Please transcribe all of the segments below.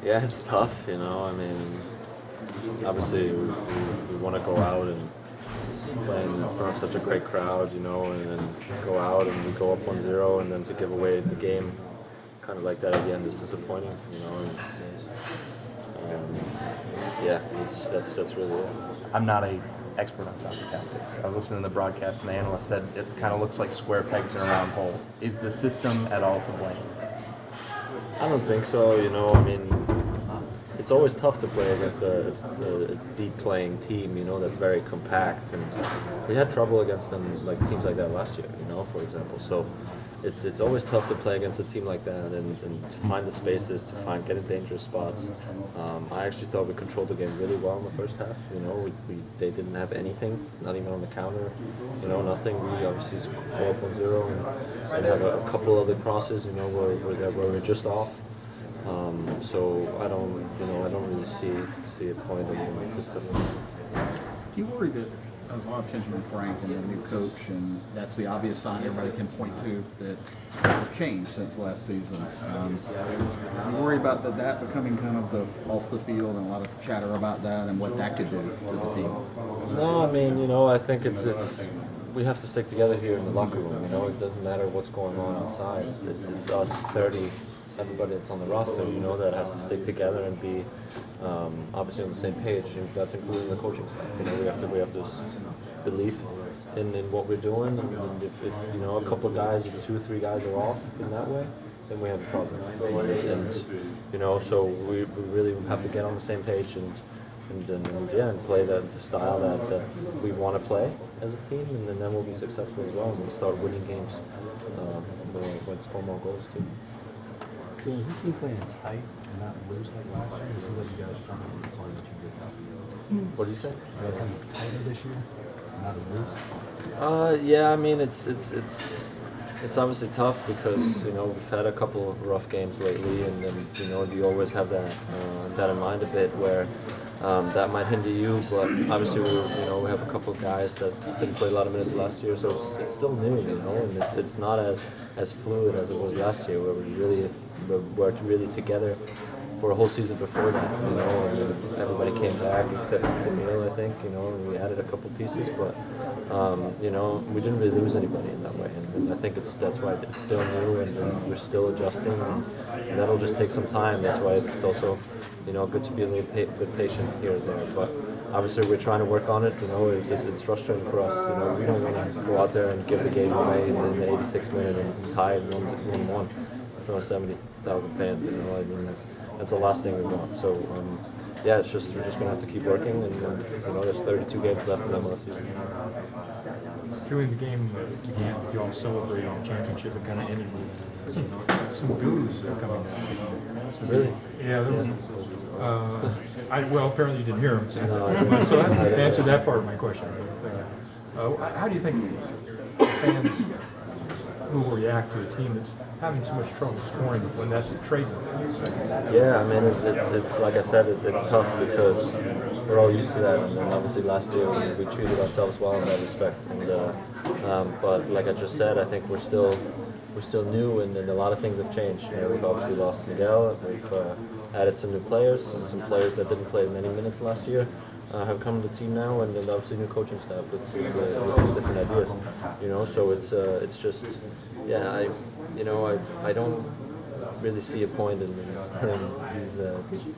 Yeah, it's tough, you know. I mean, obviously we want to go out and play in front of such a great crowd, you know, and then go out and we go up 1-0, and then to give away the game kind of like that at the end is disappointing, you know. And that's really it. I'm not a expert on soccer tactics. I was listening to the broadcast, and the analyst said it kind of looks like square pegs in a round hole. Is the system at all to blame? I don't think so, you know. I mean, it's always tough to play against a deep playing team, you know, that's very compact, and we had trouble against them, like teams like that last year, you know, for example. So it's always tough to play against a team like that, and to find the spaces, to get in dangerous spots. I actually thought we controlled the game really well in the first half. You know, they didn't have anything, not even on the counter, you know, nothing. We obviously go up 1-0 and have a couple other crosses, you know, where we're just off. So I don't really see a point in discussing that. Do you worry that there's a lot of attention on Frank and the new coach, and that's the obvious sign everybody can point to that changed since last season? You worry about that becoming kind of the off the field, and a lot of chatter about that and what that could do to the team? No, I mean, you know, I think it's we have to stick together here in the locker room. You know, it doesn't matter what's going on outside. It's us 30. Everybody that's on the roster, you know, that has to stick together and be obviously on the same page, and that's including the coaching staff. You know, we have this belief in what we're doing, and if you know, a couple of guys, 2 or 3 guys are off in that way, then we have a problem. And you know, so we really have to get on the same page and play the style that we want to play as a team, and then we'll be successful as well, and we'll start winning games when score more goals too. Is your team playing tight and not loose like last year? It seems like you guys are trying to play what you did last year. What do you say? Are they kind of tighter this year? Not as loose? Yeah, I mean it's obviously tough because, you know, we've had a couple of rough games lately, and then, you know, you always have that in mind a bit where that might hinder you, but obviously we have a couple of guys that didn't play a lot of minutes last year, so it's still new, you know, and it's not as fluid as it was last year, where we worked really together for a whole season before that, you know, and everybody came back except Neil, I think, you know, and we added a couple pieces, but you know, we didn't really lose anybody in that way, and I think that's why it's still new, and we're still adjusting, and that'll just take some time. That's why it's also, you know, good to be a little bit patient here and there, but obviously we're trying to work on it. You know, it's frustrating for us. You know, we don't want to go out there and give the game away in the 86th minute and tie it 1-1 in front of 70,000 fans. You know, I mean that's the last thing we want. So yeah, we're just gonna have to keep working, and you know, there's 32 games left in the MLS season. During the game began with you all celebrating the championship, and kind of ended with some boos coming down. Really? Yeah. Well, apparently you didn't hear them. No, So that answered that part of my question. How do you think fans will react to a team that's having so much trouble scoring when that's a trade? Yeah, I mean, it's like I said, it's tough because we're all used to that, and then obviously last year we treated ourselves well in that respect, and but like I just said, I think we're still new, and a lot of things have changed. You know, we've obviously lost Miguel, we've added some new players, and some players that didn't play many minutes last year have come to the team now, and then obviously new coaching staff with some different ideas. You know, so it's just, yeah, I don't really see a point in these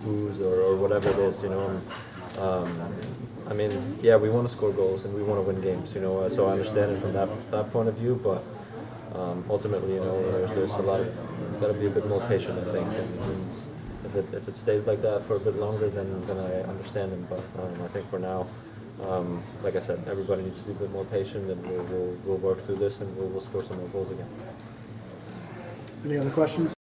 boos or whatever it is, you know. I mean, yeah, we want to score goals and we want to win games, you know. So I understand it from that point of view, but ultimately, you know, there's a lot of got to be a bit more patient, I think. And if it stays like that for a bit longer, then I understand it. But I think for now, like I said, everybody needs to be a bit more patient, and we'll work through this, and we'll score some more goals again. Any other questions?